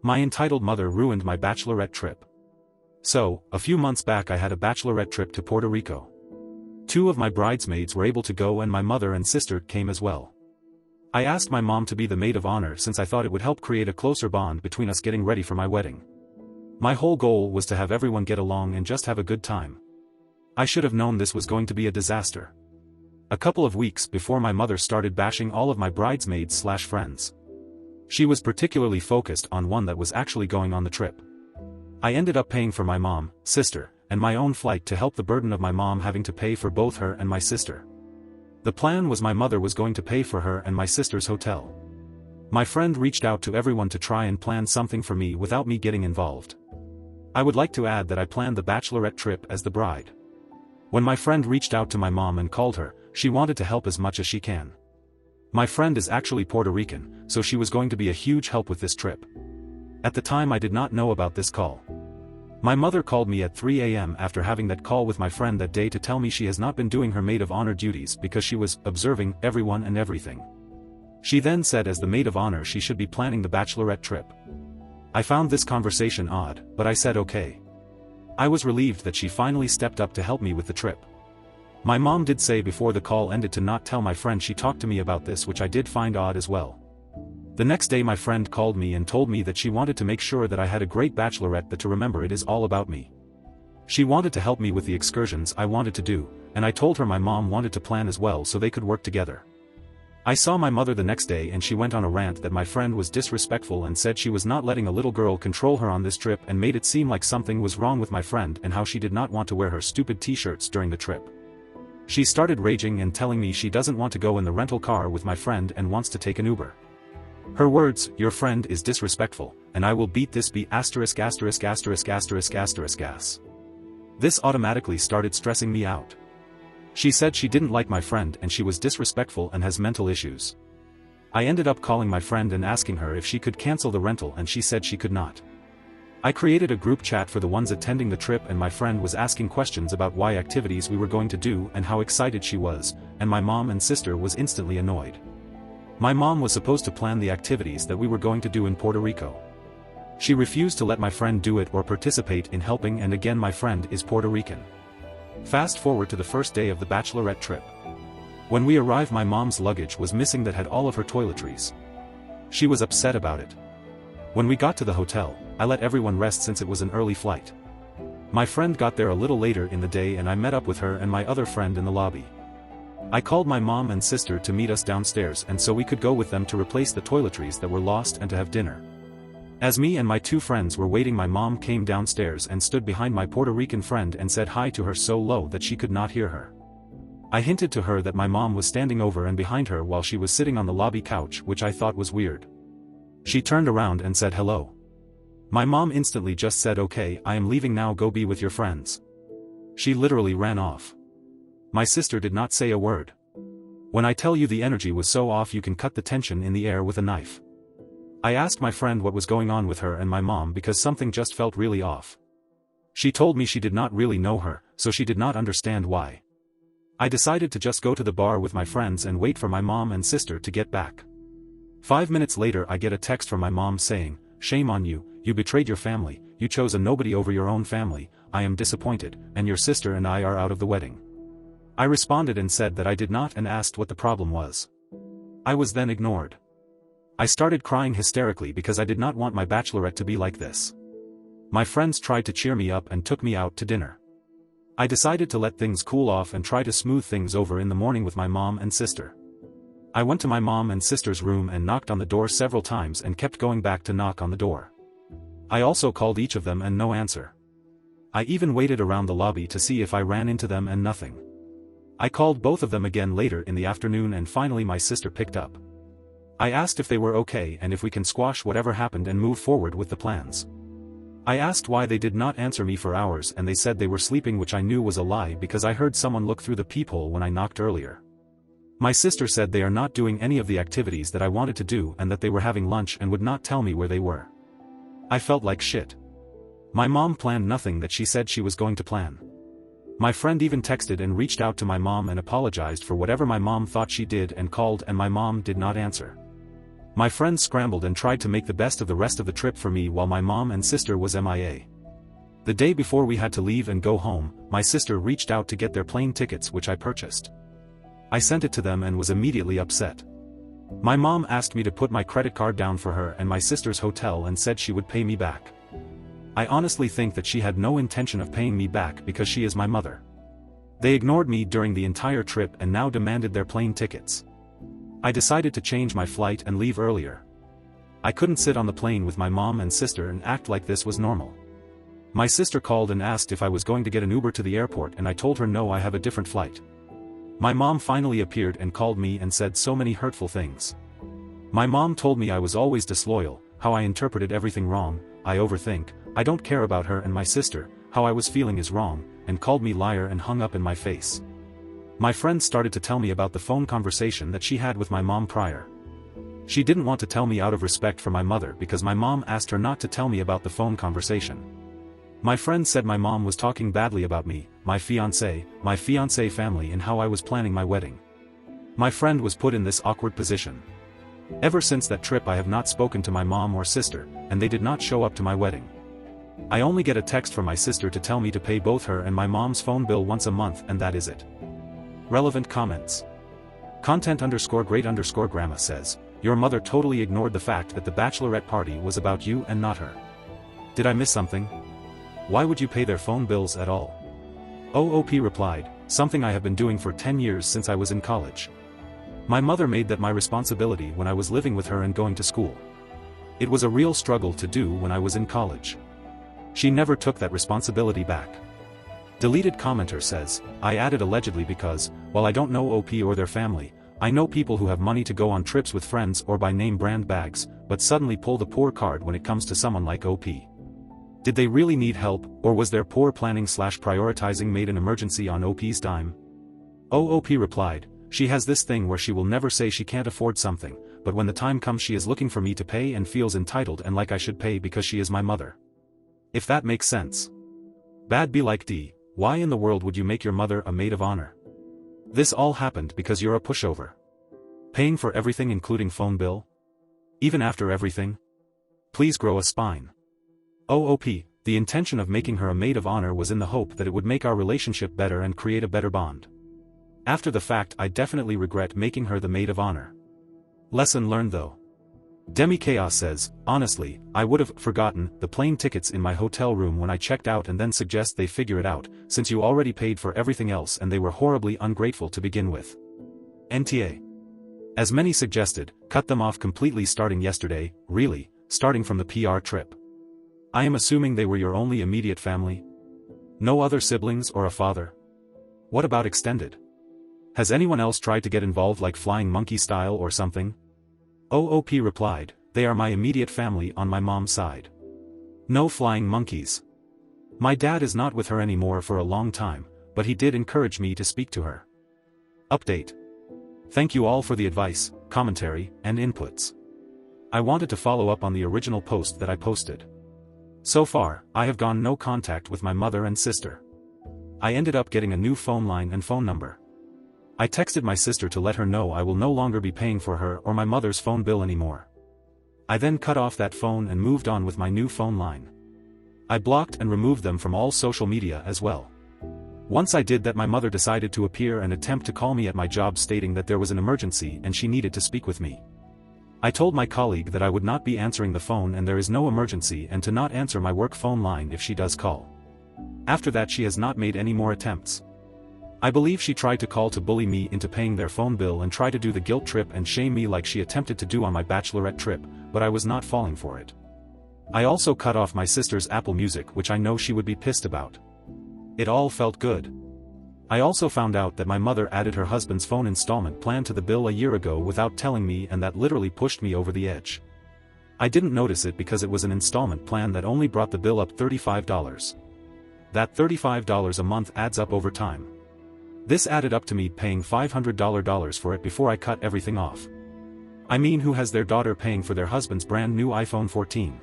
My entitled mother ruined my bachelorette trip. So, a few months back I had a bachelorette trip to Puerto Rico. 2 of my bridesmaids were able to go and my mother and sister came as well. I asked my mom to be the maid of honor since I thought it would help create a closer bond between us getting ready for my wedding. My whole goal was to have everyone get along and just have a good time. I should have known this was going to be a disaster. A couple of weeks before my mother started bashing all of my bridesmaids/friends. She was particularly focused on one that was actually going on the trip. I ended up paying for my mom, sister, and my own flight to help the burden of my mom having to pay for both her and my sister. The plan was my mother was going to pay for her and my sister's hotel. My friend reached out to everyone to try and plan something for me without me getting involved. I would like to add that I planned the bachelorette trip as the bride. When my friend reached out to my mom and called her, she wanted to help as much as she can. My friend is actually Puerto Rican, so she was going to be a huge help with this trip. At the time I did not know about this call. My mother called me at 3 a.m. after having that call with my friend that day to tell me she has not been doing her maid of honor duties because she was observing everyone and everything. She then said as the maid of honor she should be planning the bachelorette trip. I found this conversation odd, but I said okay. I was relieved that she finally stepped up to help me with the trip. My mom did say before the call ended to not tell my friend she talked to me about this, which I did find odd as well. The next day my friend called me and told me that she wanted to make sure that I had a great bachelorette, that to remember it is all about me. She wanted to help me with the excursions I wanted to do, and I told her my mom wanted to plan as well so they could work together. I saw my mother the next day and she went on a rant that my friend was disrespectful and said she was not letting a little girl control her on this trip and made it seem like something was wrong with my friend and how she did not want to wear her stupid t-shirts during the trip. She started raging and telling me she doesn't want to go in the rental car with my friend and wants to take an Uber. Her words, "Your friend is disrespectful, and I will beat this b***************************************************************************************************************************************************************************************************************************************************************************************************************************************************************************̈ help me out. She said she didn't like my friend and she was disrespectful and has mental issues. I ended up calling my friend and asking her if she could cancel the rental and she said she could not. I created a group chat for the ones attending the trip and my friend was asking questions about why activities we were going to do and how excited she was, and my mom and sister was instantly annoyed. My mom was supposed to plan the activities that we were going to do in Puerto Rico. She refused to let my friend do it or participate in helping, and again my friend is Puerto Rican. Fast forward to the first day of the bachelorette trip. When we arrived my mom's luggage was missing that had all of her toiletries. She was upset about it. When we got to the hotel, I let everyone rest since it was an early flight. My friend got there a little later in the day and I met up with her and my other friend in the lobby. I called my mom and sister to meet us downstairs and so we could go with them to replace the toiletries that were lost and to have dinner. As me and my 2 friends were waiting, my mom came downstairs and stood behind my Puerto Rican friend and said hi to her so low that she could not hear her. I hinted to her that my mom was standing over and behind her while she was sitting on the lobby couch, which I thought was weird. She turned around and said hello. My mom instantly just said okay, I am leaving now, go be with your friends. She literally ran off. My sister did not say a word. When I tell you the energy was so off you can cut the tension in the air with a knife. I asked my friend what was going on with her and my mom because something just felt really off. She told me she did not really know her, so she did not understand why. I decided to just go to the bar with my friends and wait for my mom and sister to get back. 5 minutes later I get a text from my mom saying, "Shame on you, you betrayed your family, you chose a nobody over your own family, I am disappointed, and your sister and I are out of the wedding." I responded and said that I did not and asked what the problem was. I was then ignored. I started crying hysterically because I did not want my bachelorette to be like this. My friends tried to cheer me up and took me out to dinner. I decided to let things cool off and try to smooth things over in the morning with my mom and sister. I went to my mom and sister's room and knocked on the door several times and kept going back to knock on the door. I also called each of them and no answer. I even waited around the lobby to see if I ran into them and nothing. I called both of them again later in the afternoon and finally my sister picked up. I asked if they were okay and if we can squash whatever happened and move forward with the plans. I asked why they did not answer me for hours and they said they were sleeping, which I knew was a lie because I heard someone look through the peephole when I knocked earlier. My sister said they are not doing any of the activities that I wanted to do and that they were having lunch and would not tell me where they were. I felt like shit. My mom planned nothing that she said she was going to plan. My friend even texted and reached out to my mom and apologized for whatever my mom thought she did and called and my mom did not answer. My friends scrambled and tried to make the best of the rest of the trip for me while my mom and sister was MIA. The day before we had to leave and go home, my sister reached out to get their plane tickets, which I purchased. I sent it to them and was immediately upset. My mom asked me to put my credit card down for her and my sister's hotel and said she would pay me back. I honestly think that she had no intention of paying me back because she is my mother. They ignored me during the entire trip and now demanded their plane tickets. I decided to change my flight and leave earlier. I couldn't sit on the plane with my mom and sister and act like this was normal. My sister called and asked if I was going to get an Uber to the airport, and I told her no, I have a different flight. My mom finally appeared and called me and said so many hurtful things. My mom told me I was always disloyal, how I interpreted everything wrong, I overthink, I don't care about her and my sister, how I was feeling is wrong, and called me liar and hung up in my face. My friend started to tell me about the phone conversation that she had with my mom prior. She didn't want to tell me out of respect for my mother because my mom asked her not to tell me about the phone conversation. My friend said my mom was talking badly about me, my fiancé family, and how I was planning my wedding. My friend was put in this awkward position. Ever since that trip I have not spoken to my mom or sister, and they did not show up to my wedding. I only get a text from my sister to tell me to pay both her and my mom's phone bill once a month, and that is it. Relevant comments. Content_great_grandma says, your mother totally ignored the fact that the bachelorette party was about you and not her. Did I miss something? Why would you pay their phone bills at all? OOP replied, something I have been doing for 10 years since I was in college. My mother made that my responsibility when I was living with her and going to school. It was a real struggle to do when I was in college. She never took that responsibility back. Deleted commenter says, I added allegedly because, while I don't know OP or their family, I know people who have money to go on trips with friends or buy name brand bags, but suddenly pull the poor card when it comes to someone like OP. Did they really need help, or was their poor planning/prioritizing made an emergency on OP's dime? OOP replied, she has this thing where she will never say she can't afford something, but when the time comes she is looking for me to pay and feels entitled and like I should pay because she is my mother. If that makes sense. Bad be like D. Why in the world would you make your mother a maid of honor? This all happened because you're a pushover. Paying for everything including phone bill? Even after everything? Please grow a spine. OOP, the intention of making her a maid of honor was in the hope that it would make our relationship better and create a better bond. After the fact I definitely regret making her the maid of honor. Lesson learned though. Demi Chaos says, honestly, I would have forgotten the plane tickets in my hotel room when I checked out and then suggest they figure it out, since you already paid for everything else and they were horribly ungrateful to begin with. NTA. As many suggested, cut them off completely starting yesterday, really, starting from the PR trip. I am assuming they were your only immediate family? No other siblings or a father? What about extended? Has anyone else tried to get involved like flying monkey style or something? OOP replied, they are my immediate family on my mom's side. No flying monkeys. My dad is not with her anymore for a long time, but he did encourage me to speak to her. Update. Thank you all for the advice, commentary, and inputs. I wanted to follow up on the original post that I posted. So far, I have gone no contact with my mother and sister. I ended up getting a new phone line and phone number. I texted my sister to let her know I will no longer be paying for her or my mother's phone bill anymore. I then cut off that phone and moved on with my new phone line. I blocked and removed them from all social media as well. Once I did that, my mother decided to appear and attempt to call me at my job stating that there was an emergency and she needed to speak with me. I told my colleague that I would not be answering the phone and there is no emergency and to not answer my work phone line if she does call. After that she has not made any more attempts. I believe she tried to call to bully me into paying their phone bill and try to do the guilt trip and shame me like she attempted to do on my bachelorette trip, but I was not falling for it. I also cut off my sister's Apple Music, which I know she would be pissed about. It all felt good. I also found out that my mother added her husband's phone installment plan to the bill a year ago without telling me, and that literally pushed me over the edge. I didn't notice it because it was an installment plan that only brought the bill up $35. That $35 a month adds up over time. This added up to me paying $500 for it before I cut everything off. I mean, who has their daughter paying for their husband's brand new iPhone 14?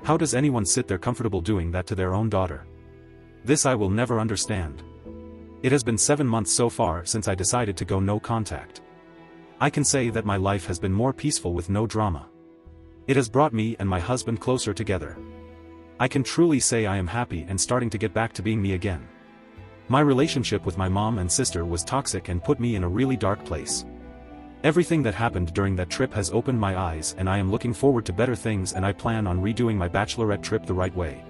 How does anyone sit there comfortable doing that to their own daughter? This I will never understand. It has been 7 months so far since I decided to go no contact. I can say that my life has been more peaceful with no drama. It has brought me and my husband closer together. I can truly say I am happy and starting to get back to being me again. My relationship with my mom and sister was toxic and put me in a really dark place. Everything that happened during that trip has opened my eyes, and I am looking forward to better things, and I plan on redoing my bachelorette trip the right way.